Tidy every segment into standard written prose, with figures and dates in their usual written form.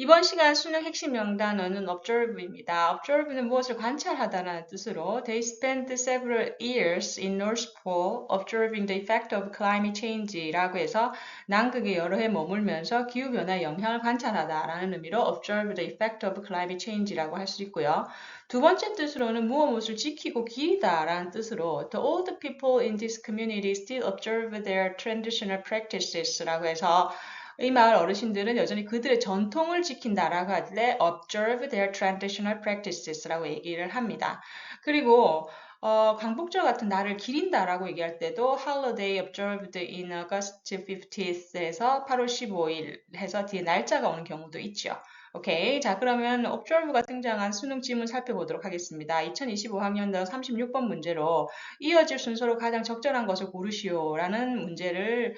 이번 시간 수능 핵심 명단어는 observe입니다. observe는 무엇을 관찰하다라는 뜻으로 They spent several years in North Pole observing the effect of climate change라고 해서 남극에 여러 해 머물면서 기후변화의 영향을 관찰하다라는 의미로 observe the effect of climate change라고 할 수 있고요. 두 번째 뜻으로는 무엇을 지키고 기리다라는 뜻으로 The old people in this community still observe their traditional practices라고 해서 이 마을 어르신들은 여전히 그들의 전통을 지킨다라고 하길래 observe their traditional practices라고 얘기를 합니다. 그리고 광복절 같은 날을 기린다라고 얘기할 때도 holiday observed in August 15th에서 8월 15일 해서 뒤에 날짜가 오는 경우도 있죠. 오케이. 자, 그러면 observe가 등장한 수능 지문 살펴보도록 하겠습니다. 2025학년도 36번 문제로 이어질 순서로 가장 적절한 것을 고르시오라는 문제를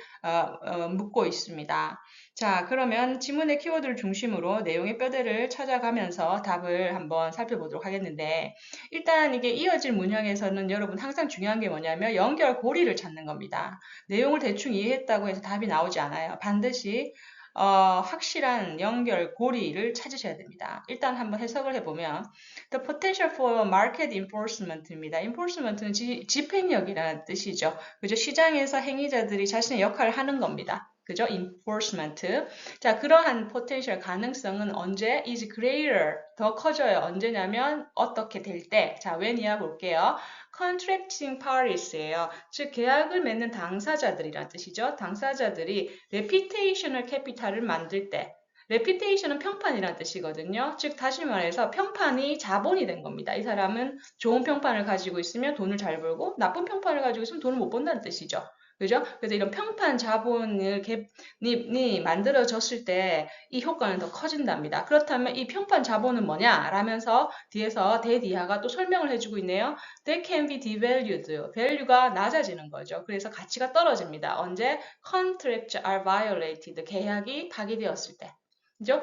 묻고 있습니다. 자, 그러면 지문의 키워드를 중심으로 내용의 뼈대를 찾아가면서 답을 한번 살펴보도록 하겠는데, 일단 이게 이어질 문형에서는 여러분 항상 중요한 게 뭐냐면 연결고리를 찾는 겁니다. 내용을 대충 이해했다고 해서 답이 나오지 않아요. 반드시 확실한 연결고리를 찾으셔야 됩니다. 일단 한번 해석을 해보면 The potential for market enforcement입니다. enforcement는 집행력이라는 뜻이죠. 그죠? 시장에서 행위자들이 자신의 역할을 하는 겁니다. 그죠? enforcement. 자, 그러한 potential 가능성은 언제? is greater. 더 커져요. 언제냐면 어떻게 될 때. 자, when이야 볼게요. contracting parties예요. 즉 계약을 맺는 당사자들이란 뜻이죠. 당사자들이 reputational capital을 만들 때 reputation은 평판이란 뜻이거든요. 즉 다시 말해서 평판이 자본이 된 겁니다. 이 사람은 좋은 평판을 가지고 있으면 돈을 잘 벌고 나쁜 평판을 가지고 있으면 돈을 못 번다는 뜻이죠. 그죠? 그래서 이런 평판 자본을 이 만들어졌을 때 이 효과는 더 커진답니다. 그렇다면 이 평판 자본은 뭐냐? 라면서 뒤에서 대디아가 또 설명을 해주고 있네요. They can be devalued. value가 낮아지는 거죠. 그래서 가치가 떨어집니다. 언제? Contracts are violated. 계약이 파기되었을 때. 그죠?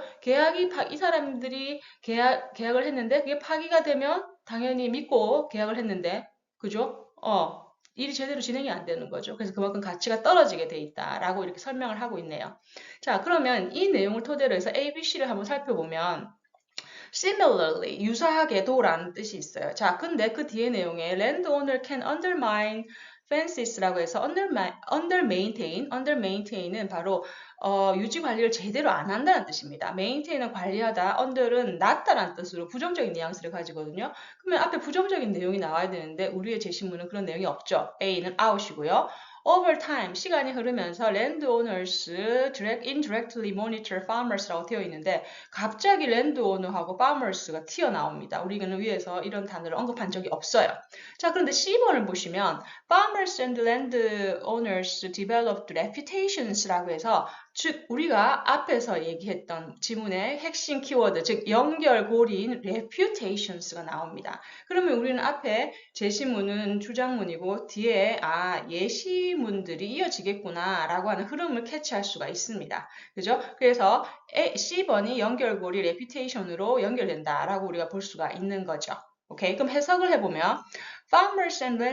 이 사람들이 계약을 했는데 그게 파기가 되면 당연히 믿고 계약을 했는데, 그죠? 일이 제대로 진행이 안 되는 거죠. 그래서 그만큼 가치가 떨어지게 돼 있다라고 이렇게 설명을 하고 있네요. 자, 그러면 이 내용을 토대로 해서 A, B, C를 한번 살펴보면 similarly, 유사하게도라는 뜻이 있어요. 자, 근데 그 뒤에 내용에 landowner can undermine fences라고 해서 under maintain은 바로 유지 관리를 제대로 안 한다는 뜻입니다. maintain은 관리하다, under은 낮다라는 뜻으로 부정적인 뉘앙스를 가지거든요. 그러면 앞에 부정적인 내용이 나와야 되는데 우리의 제시문은 그런 내용이 없죠. A는 out이고요. Over time, 시간이 흐르면서 landowners indirectly monitor farmers라고 되어 있는데 갑자기 landowner하고 farmers가 튀어나옵니다. 우리는 위에서 이런 단어를 언급한 적이 없어요. 자, 그런데 C번을 보시면 farmers and landowners developed reputations라고 해서 즉 우리가 앞에서 얘기했던 지문의 핵심 키워드 즉 연결고리인 reputations가 나옵니다. 그러면 우리는 앞에 제시문은 주장문이고 뒤에 예시문들이 이어지겠구나 라고 하는 흐름을 캐치할 수가 있습니다. 그죠? 그래서 C번이 연결고리 reputation으로 연결된다 라고 우리가 볼 수가 있는 거죠. 오케이, 그럼 해석을 해보면 farmers and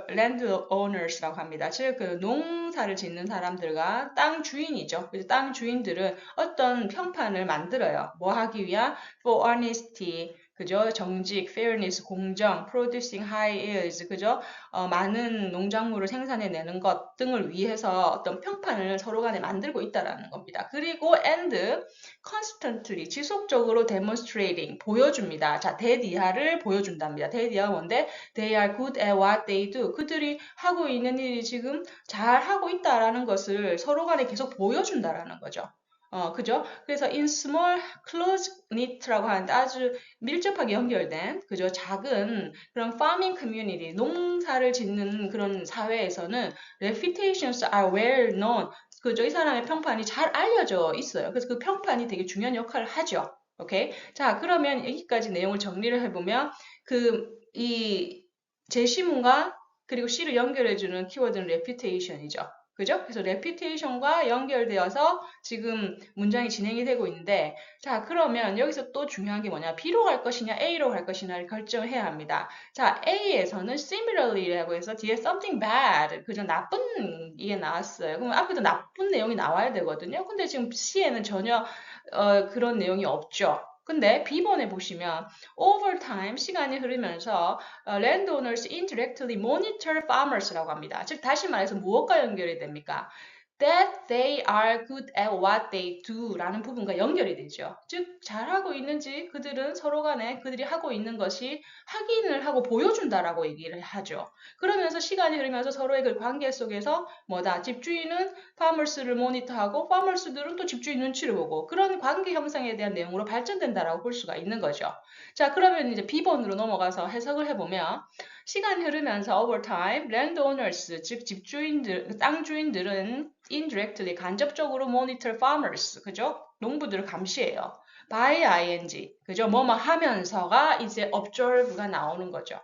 landowners라고 합니다. 즉, 그 농사를 짓는 사람들과 땅 주인이죠. 그래서 땅 주인들은 어떤 평판을 만들어요. 뭐 하기 위한 for honesty, 그죠? 정직, fairness, 공정, producing high yields, 그죠? 많은 농작물을 생산해내는 것 등을 위해서 어떤 평판을 서로 간에 만들고 있다라는 겁니다. 그리고 and constantly, 지속적으로 demonstrating, 보여줍니다. 자, 대디아를 보여준답니다. 대디아가 뭔데? They are good at what they do. 그들이 하고 있는 일이 지금 잘 하고 있다라는 것을 서로 간에 계속 보여준다라는 거죠. 그죠? 그래서 in small close knit라고 하는데 아주 밀접하게 연결된, 그죠? 작은 그런 farming community, 농사를 짓는 그런 사회에서는 reputations are well known. 그죠? 이 사람의 평판이 잘 알려져 있어요. 그래서 그 평판이 되게 중요한 역할을 하죠. 오케이? 자, 그러면 여기까지 내용을 정리를 해보면 이 제시문과 그리고 C를 연결해주는 키워드는 reputation이죠. 그죠? 그래서 reputation과 연결되어서 지금 문장이 진행이 되고 있는데, 자, 그러면 여기서 또 중요한 게 뭐냐? B로 갈 것이냐, A로 갈 것이냐를 결정을 해야 합니다. 자, A에서는 similarly라고 해서 뒤에 something bad, 그죠? 나쁜 이게 나왔어요. 그럼 앞에도 나쁜 내용이 나와야 되거든요. 근데 지금 C에는 전혀 그런 내용이 없죠. 근데 B번에 보시면 over time 시간이 흐르면서 landowners indirectly monitor farmers라고 합니다. 즉 다시 말해서 무엇과 연결이 됩니까? That they are good at what they do 라는 부분과 연결이 되죠. 즉 잘하고 있는지 그들은 서로 간에 그들이 하고 있는 것이 확인을 하고 보여준다라고 얘기를 하죠. 그러면서 시간이 흐르면서 서로의 그 관계 속에서 뭐다? 집주인은 파머스를 모니터하고 파머스들은 또 집주인 눈치를 보고 그런 관계 형성에 대한 내용으로 발전된다라고 볼 수가 있는 거죠. 자, 그러면 이제 B번으로 넘어가서 해석을 해보면 시간이 흐르면서 over time, landowners, 즉 집주인들, 땅 주인들은 indirectly, 간접적으로 monitor farmers, 그죠? 농부들을 감시해요. by ing, 그죠? 뭐뭐 하면서가 이제 observe가 나오는 거죠.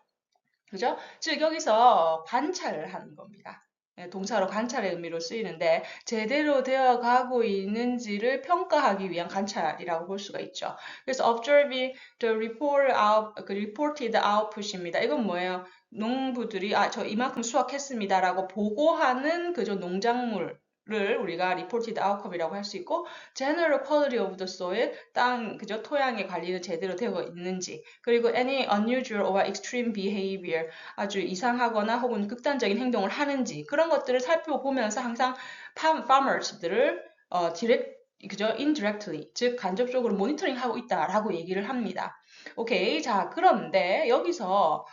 그죠? 즉 여기서 관찰을 하는 겁니다. 동사로 관찰의 의미로 쓰이는데 제대로 되어 가고 있는지를 평가하기 위한 관찰이라고 볼 수가 있죠. 그래서 observing the reported output입니다. 이건 뭐예요? 농부들이 저 이만큼 수확했습니다라고 보고하는 그저 농작물 를 우리가 reported outcome이라고 할 수 있고 general quality of the soil, 땅 그죠 토양의 관리는 제대로 되어 있는지 그리고 any unusual or extreme behavior 아주 이상하거나 혹은 극단적인 행동을 하는지 그런 것들을 살펴보면서 항상 farmers들을 그죠 indirectly 즉 간접적으로 모니터링하고 있다라고 얘기를 합니다. 오케이 자 그런데 여기서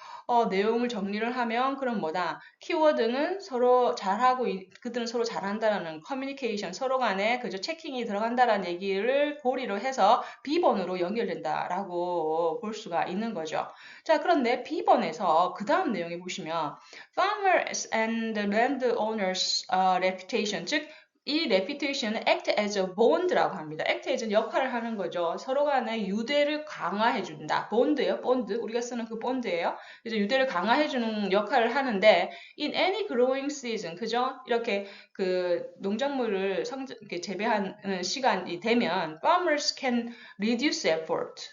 내용을 정리를 하면 그럼 뭐다? 키워드는 서로 잘하고 그들은 서로 잘한다라는 커뮤니케이션 서로 간에 그저 체킹이 들어간다라는 얘기를 고리로 해서 B번으로 연결된다라고 볼 수가 있는 거죠. 자 그런데 B번에서 그 다음 내용에 보시면 farmers and landowners reputation 즉 이 reputation은 act as a bond라고 합니다. act as 역할을 하는 거죠. 서로 간의 유대를 강화해 준다. bond예요. bond. 우리가 쓰는 그 bond예요. 그래서 유대를 강화해 주는 역할을 하는데 in any growing season 그죠? 이렇게 그 농작물을 이렇게 재배하는 시간이 되면 farmers can reduce effort.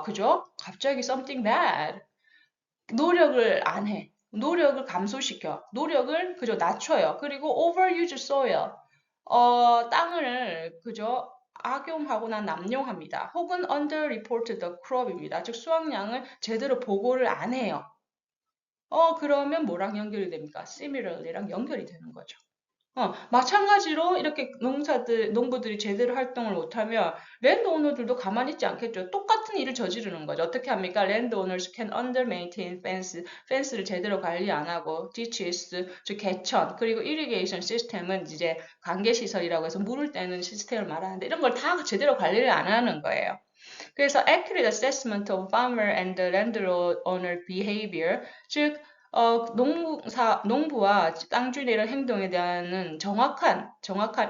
그죠? 갑자기 something bad. 노력을 안 해. 노력을 감소시켜. 노력을 그저 낮춰요. 그리고 overuse soil. 땅을 그저 악용하거나 남용합니다. 혹은 underreported crop입니다. 즉 수확량을 제대로 보고를 안 해요. 그러면 뭐랑 연결이 됩니까? similarly랑 연결이 되는 거죠. 마찬가지로 이렇게 농부들이 제대로 활동을 못하면 랜드 오너들도 가만히 있지 않겠죠. 똑같은 일을 저지르는 거죠. 어떻게 합니까? 랜드 오너스 can under maintain 펜스를 제대로 관리 안 하고 ditches, 즉 개천, 그리고 irrigation 시스템은 이제 관계시설이라고 해서 물을 떼는 시스템을 말하는데 이런 걸 다 제대로 관리를 안 하는 거예요. 그래서 accurate assessment of farmer and landowner behavior, 즉 농부와 땅주인의 이런 행동에 대한 정확한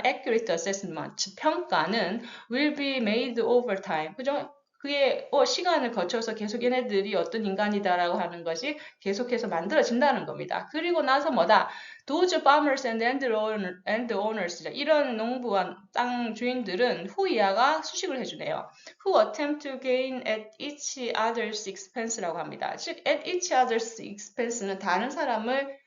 accurate assessment, 평가는 will be made over time. 그죠? 그게 시간을 거쳐서 계속 얘네들이 어떤 인간이다라고 하는 것이 계속해서 만들어진다는 겁니다. 그리고 나서 뭐다? Those farmers and owners, 이런 농부와 땅 주인들은 후이하가 수식을 해주네요. Who attempt to gain at each other's expense라고 합니다. 즉, at each other's expense는 다른 사람을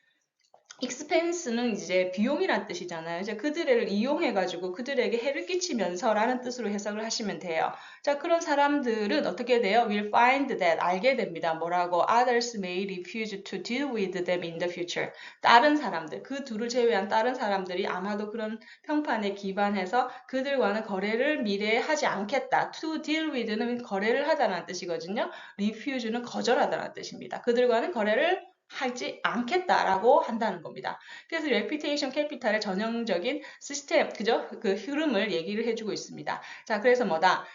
expense는 이제 비용이란 뜻이잖아요. 이제 그들을 이용해가지고 그들에게 해를 끼치면서라는 뜻으로 해석을 하시면 돼요. 자, 그런 사람들은 어떻게 돼요? will find that, 알게 됩니다. 뭐라고? Others may refuse to deal with them in the future. 다른 사람들, 그 둘을 제외한 다른 사람들이 아마도 그런 평판에 기반해서 그들과는 거래를 미래에 하지 않겠다. To deal with는 거래를 하다는 뜻이거든요. refuse는 거절하다는 뜻입니다. 그들과는 거래를 하지 않겠다라고 한다는 겁니다. 그래서 reputation capital의 전형적인 시스템, 그죠? 그 흐름을 얘기를 해주고 있습니다. 자, 그래서 뭐다?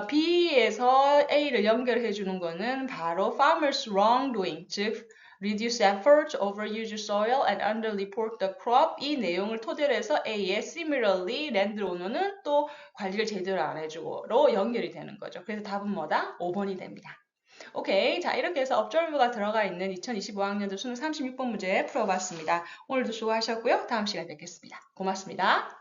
B에서 A를 연결해 주는 거는 바로 farmers wrongdoing, 즉 reduce effort, overuse soil, and underreport the crop. 이 내용을 토대로 해서 A의 similarly landowner는 또 관리를 제대로 안 해주고로 연결이 되는 거죠. 그래서 답은 뭐다? 5번이 됩니다. 오케이. 자, 이렇게 해서 observe가 들어가 있는 2025학년도 수능 36번 문제 풀어봤습니다. 오늘도 수고하셨고요. 다음 시간에 뵙겠습니다. 고맙습니다.